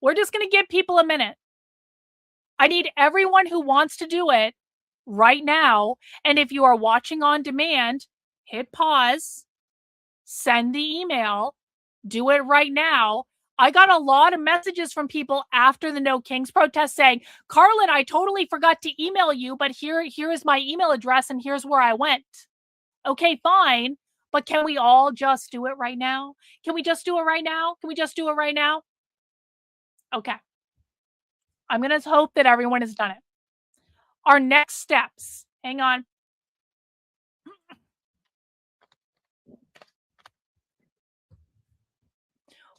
We're just going to give people a minute. I need everyone who wants to do it right now. And if you are watching on demand, hit pause, send the email, do it right now. I got a lot of messages from people after the No Kings protest saying, Carlin, I totally forgot to email you, but here is my email address and here's where I went. Okay, fine. But can we all just do it right now? Can we just do it right now? Can we just do it right now? Okay. I'm going to hope that everyone has done it. Our next steps. Hang on.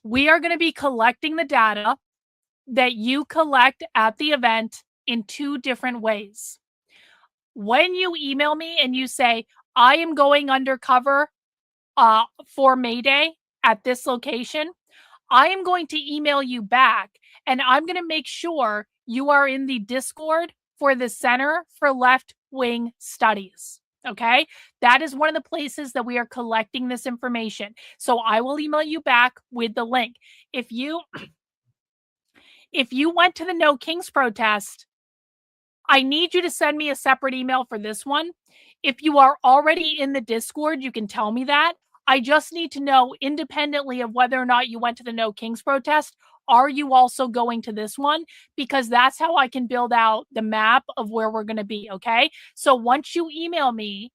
We are going to be collecting the data that you collect at the event in two different ways. When you email me and you say, I am going undercover for May Day at this location, I am going to email you back, and I'm going to make sure you are in the Discord for the Center for Left Wing Studies. Okay, that is one of the places that we are collecting this information. So I will email you back with the link. If you went to the No Kings protest, I need you to send me a separate email for this one. If you are already in the Discord, you can tell me that. I just need to know, independently of whether or not you went to the No Kings protest, are you also going to this one? Because that's how I can build out the map of where we're going to be, okay? So once you email me,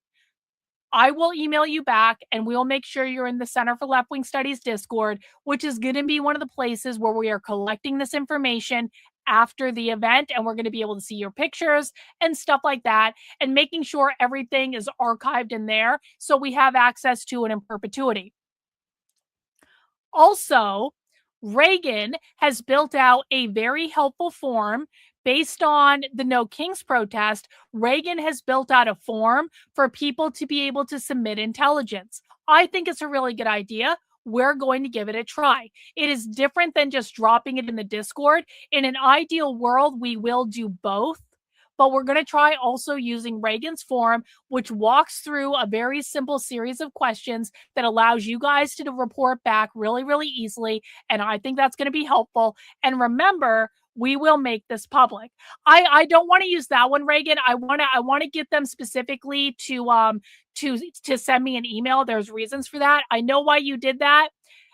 I will email you back, and we'll make sure you're in the Center for Left Wing Studies Discord, which is going to be one of the places where we are collecting this information after the event, and we're going to be able to see your pictures and stuff like that, and making sure everything is archived in there so we have access to it in perpetuity. Also, Reagan has built out a very helpful form based on the No Kings protest. Reagan has built out a form for people to be able to submit intelligence. I think it's a really good idea. we're going to give it a try. It is different than just dropping it in the Discord. In an ideal world, we will do both, but we're going to try also using Reagan's forum, which walks through a very simple series of questions that allows you guys to report back really, really easily. And I think that's going to be helpful. And remember, we will make this public. I don't want to use that one, Reagan. I want to get them specifically to send me an email. There's reasons for that. I know why you did that,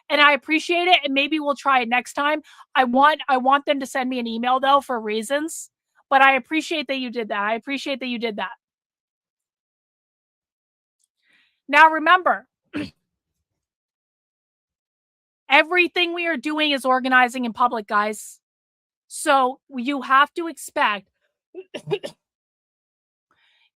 and I appreciate it. And maybe we'll try it next time. I want them to send me an email though for reasons. But I appreciate that you did that. I appreciate that you did that. Now remember, everything we are doing is organizing in public, guys. So you have to expect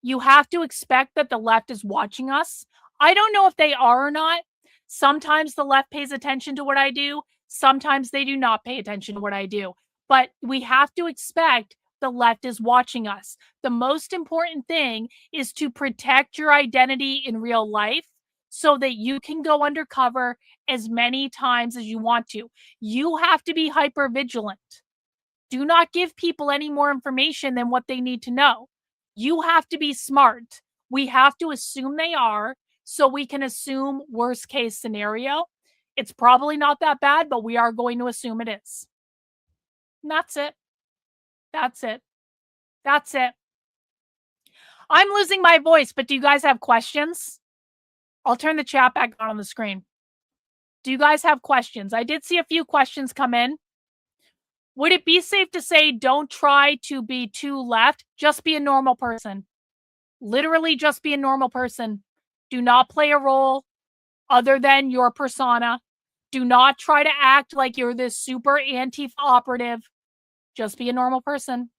that the left is watching us. I don't know if they are or not. Sometimes the left pays attention to what I do. Sometimes they do not pay attention to what I do. But we have to expect the left is watching us. The most important thing is to protect your identity in real life so that you can go undercover as many times as you want to. You have to be hyper vigilant. Do not give people any more information than what they need to know. You have to be smart. We have to assume they are so we can assume worst case scenario. It's probably not that bad, but we are going to assume it is. And that's it. That's it. That's it. I'm losing my voice, but do you guys have questions? I'll turn the chat back on the screen. Do you guys have questions? I did see a few questions come in. Would it be safe to say don't try to be too left? Just be a normal person. Literally just be a normal person. Do not play a role other than your persona. Do not try to act like you're this super Antifa operative. Just be a normal person.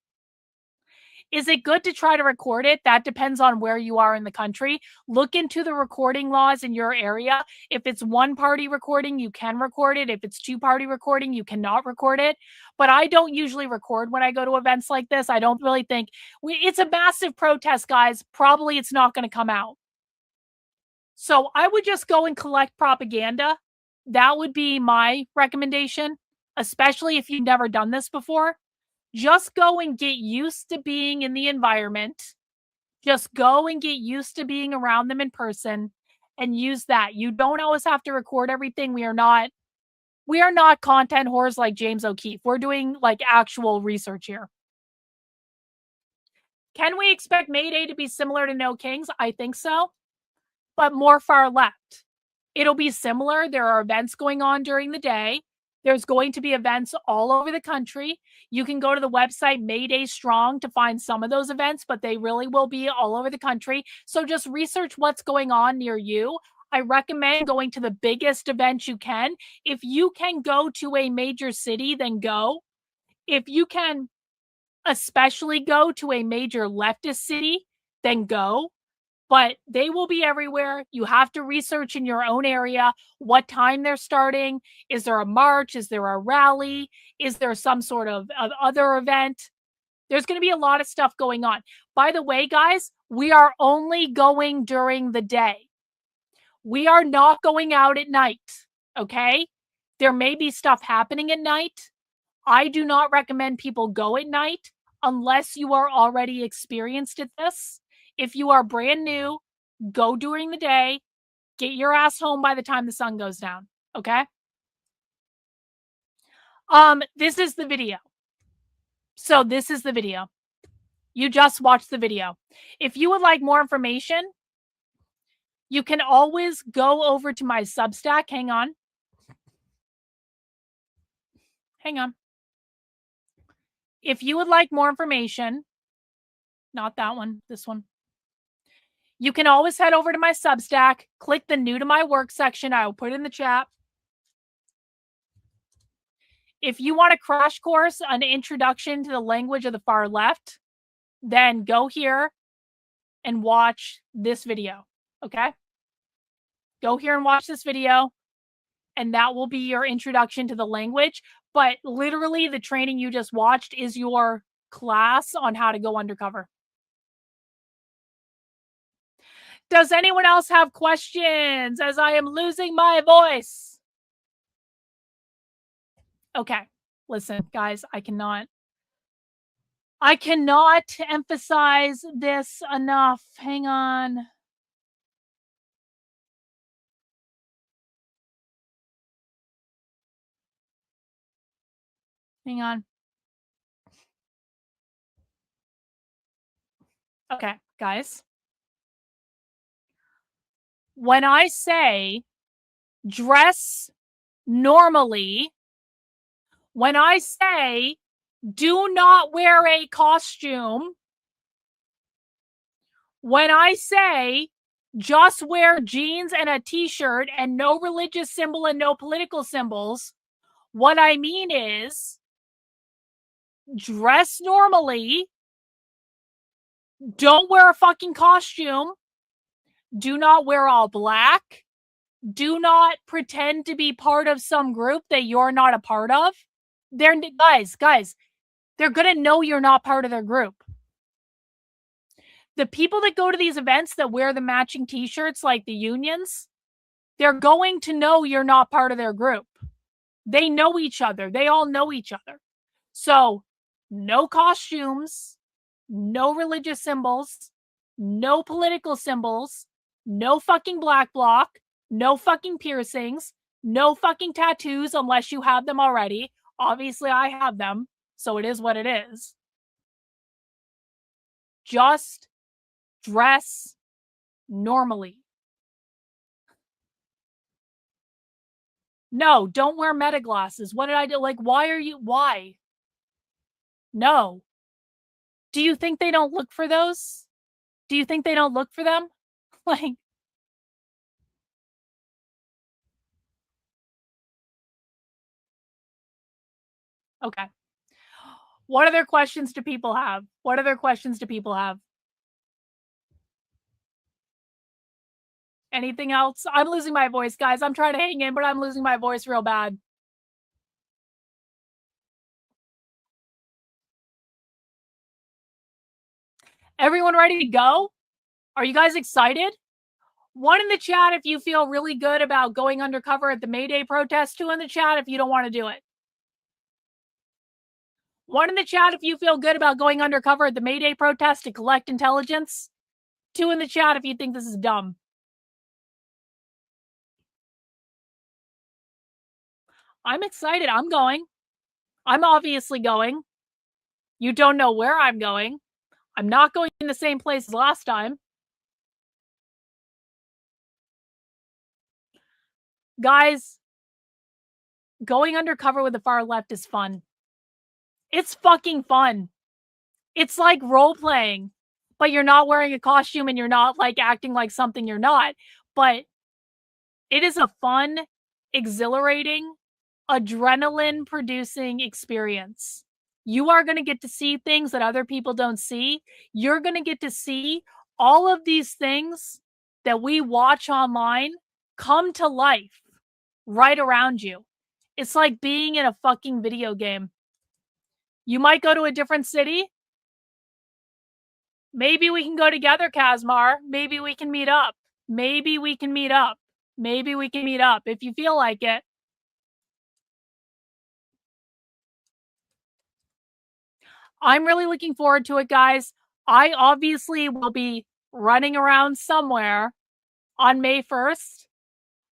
Is it good to try to record it? That depends on where you are in the country. Look into the recording laws in your area. If it's one party recording, you can record it. If it's two party recording, you cannot record it. But I don't usually record when I go to events like this. I don't really think it's a massive protest, guys. Probably it's not going to come out. So I would just go and collect propaganda. That would be my recommendation, especially if you've never done this before. Just go and get used to being in the environment. Just go and get used to being around them in person and use that. You don't always have to record everything. We are not content whores like James O'Keefe. We're doing like actual research here. Can we expect May Day to be similar to No Kings? I think so, but more far left. It'll be similar. There are events going on during the day. There's going to be events all over the country. You can go to the website Mayday Strong to find some of those events, but they really will be all over the country. So just research what's going on near you. I recommend going to the biggest event you can. If you can go to a major city, then go. If you can especially go to a major leftist city, then go. But they will be everywhere. You have to research in your own area what time they're starting. Is there a march? Is there a rally? Is there some sort of other event? There's going to be a lot of stuff going on. By the way, guys, we are only going during the day. We are not going out at night, okay? There may be stuff happening at night. I do not recommend people go at night unless you are already experienced at this. If you are brand new, go during the day. Get your ass home by the time the sun goes down, okay? This is the video. So this is the video. You just watched the video. If you would like more information, you can always go over to my Substack. Hang on. If you would like more information, not that one, this one. You can always head over to my Substack, click the new to my work section. I will put it in the chat. If you want a crash course, an introduction to the language of the far left, then go here and watch this video, okay? Go here and watch this video, and that will be your introduction to the language. But literally, the training you just watched is your class on how to go undercover. Does anyone else have questions as I am losing my voice? Okay. Listen, guys, I cannot emphasize this enough. Hang on. Hang on. Okay, guys. When I say dress normally, when I say do not wear a costume, when I say just wear jeans and a t-shirt and no religious symbol and no political symbols, what I mean is dress normally, don't wear a fucking costume, do not wear all black, do not pretend to be part of some group that you're not a part of. They're guys, they're gonna know you're not part of their group. The people that go to these events that wear the matching t-shirts like the unions, they're going to know you're not part of their group. They know each other. They all know each other. So, no costumes, no religious symbols, no political symbols, no fucking black bloc, no fucking piercings, no fucking tattoos unless you have them already. Obviously, I have them, so it is what it is. Just dress normally. No, don't wear meta glasses. What did I do? Like, why? No. Do you think they don't look for those? Do you think they don't look for them? Like, okay. What other questions do people have? What other questions do people have? Anything else? I'm losing my voice, guys. I'm trying to hang in, but I'm losing my voice real bad. Everyone ready to go? Are you guys excited? One in the chat if you feel really good about going undercover at the May Day protest. Two in the chat if you don't want to do it. One in the chat if you feel good about going undercover at the May Day protest to collect intelligence. Two in the chat if you think this is dumb. I'm excited. I'm going. I'm obviously going. You don't know where I'm going. I'm not going in the same place as last time. Guys, going undercover with the far left is fun. It's fucking fun. It's like role playing, but you're not wearing a costume and you're not like acting like something you're not. But it is a fun, exhilarating, adrenaline producing experience. You are going to get to see things that other people don't see. You're going to get to see all of these things that we watch online come to life right around you. It's like being in a fucking video game. You might go to a different city. Maybe we can go together, Kazmar. Maybe we can meet up. Maybe we can meet up. Maybe we can meet up if you feel like it. I'm really looking forward to it, guys. I obviously will be running around somewhere on May 1st.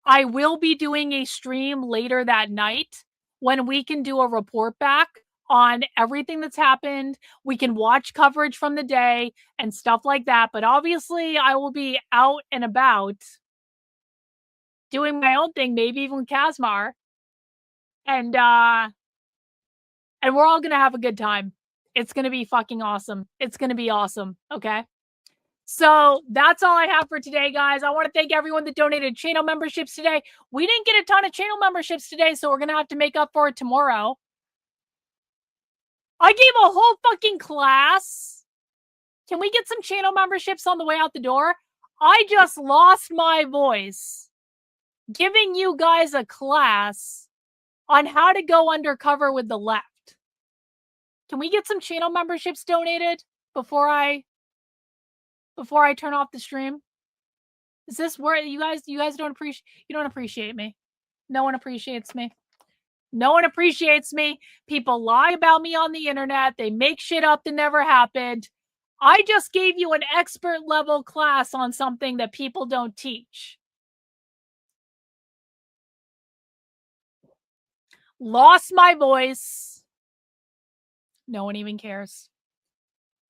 I will be doing a stream later that night when we can do a report back on everything that's happened. We can watch coverage from the day and stuff like that. But obviously, I will be out and about doing my own thing, maybe even with Kazmar. And we're all gonna have a good time. It's gonna be fucking awesome. It's gonna be awesome. Okay. So that's all I have for today, guys. I want to thank everyone that donated channel memberships today. We didn't get a ton of channel memberships today, so we're going to have to make up for it tomorrow. I gave a whole fucking class. Can we get some channel memberships on the way out the door? I just lost my voice giving you guys a class on how to go undercover with the left. Can we get some channel memberships donated before I turn off the stream? Is this where you guys don't appreciate me? No one appreciates me. No one appreciates me. People lie about me on the internet. They make shit up that never happened. I just gave you an expert level class on something that people don't teach. Lost my voice. No one even cares.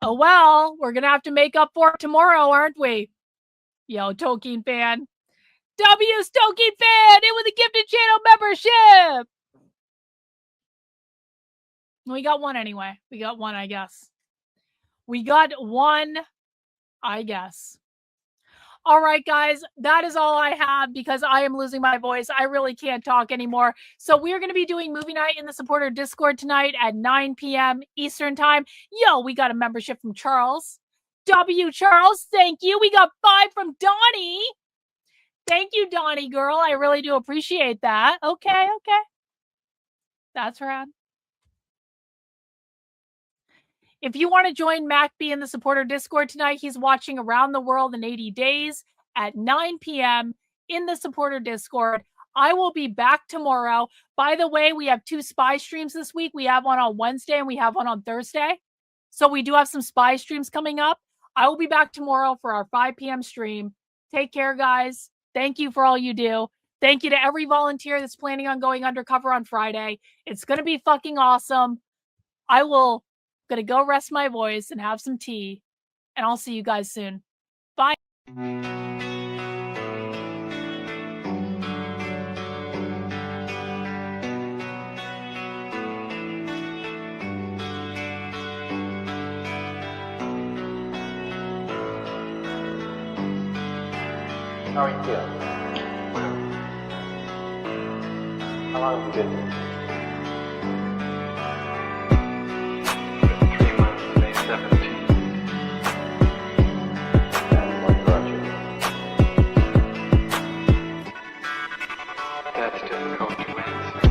Oh well, we're gonna have to make up for it tomorrow, aren't we? Yo, Tolkien fan. W's Tolkien fan! It was a gifted channel membership! We got one anyway. We got one, I guess. We got one, I guess. All right, guys, that is all I have because I am losing my voice. I really can't talk anymore. So we're going to be doing movie night in the supporter Discord tonight at 9 p.m. Eastern time. Yo, we got a membership from Charles. W. Charles, thank you. We got 5 from Donnie. Thank you, Donnie girl. I really do appreciate that. Okay. That's rad. If you want to join MacB in the supporter Discord tonight, he's watching Around the World in 80 Days at 9 p.m. in the supporter Discord. I will be back tomorrow. By the way, we have 2 spy streams this week. We have one on Wednesday and we have one on Thursday. So we do have some spy streams coming up. I will be back tomorrow for our 5 p.m. stream. Take care, guys. Thank you for all you do. Thank you to every volunteer that's planning on going undercover on Friday. It's going to be fucking awesome. I will gonna go rest my voice and have some tea, and I'll see you guys soon. Bye. How are you feeling? How long have you been here? 3 months, May 17th. And what brought you here? That's difficult to answer.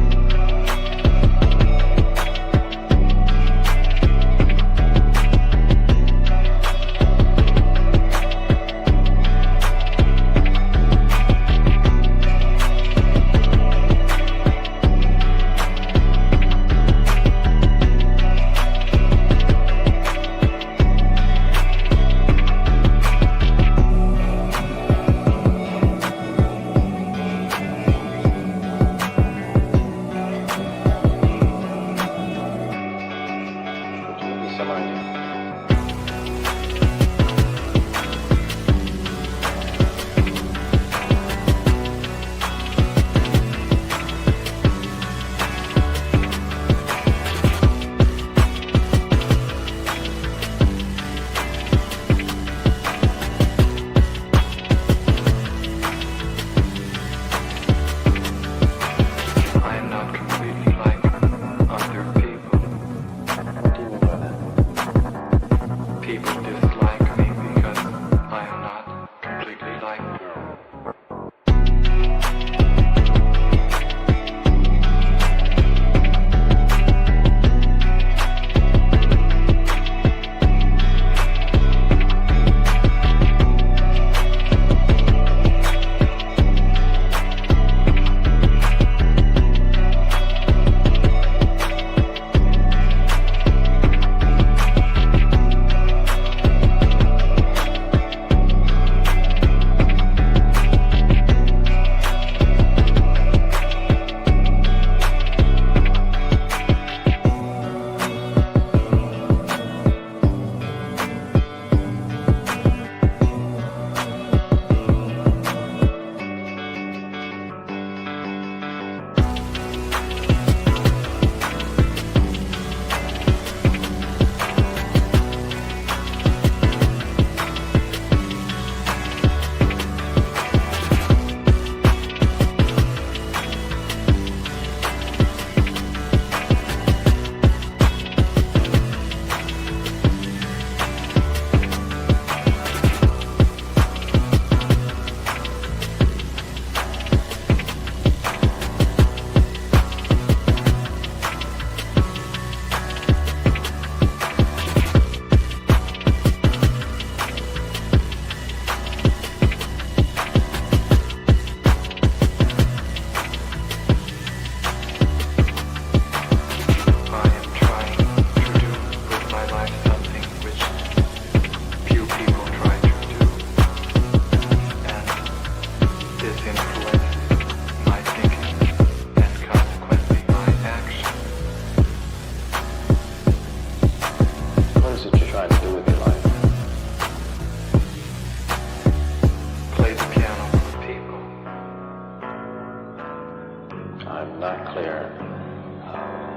clear.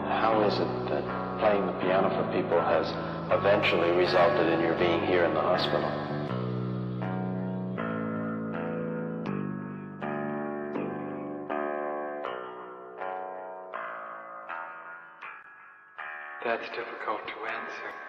How is it that playing the piano for people has eventually resulted in your being here in the hospital? That's difficult to answer.